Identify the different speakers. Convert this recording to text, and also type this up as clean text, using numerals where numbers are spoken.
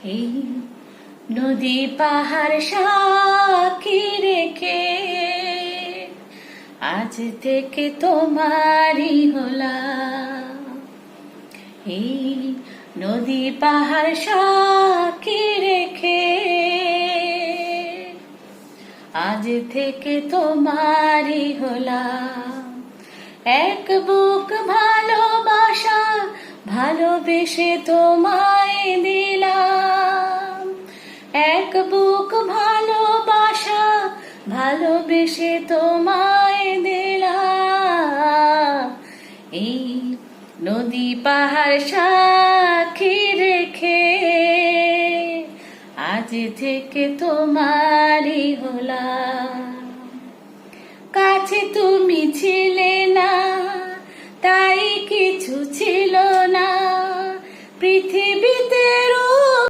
Speaker 1: এই নদী পাহাড় সাক্ষী রেখে আজ থেকে তোমারই হলাম। এই নদী পাহাড় সাক্ষী রেখে আজ থেকে তোমারই হলাম। এক বুক ভালোবাসা ভালোবেসে তোমায় দিলাম। এক বুক ভালোবাসা ভালোবেসে তোমায় দিলাম। এই নদী পাহাড় সাক্ষী রেখে আজ থেকে তোমারই হলাম। কাছে তুমি ছিলে না, তাই কিছু ছিল না, পৃথিবী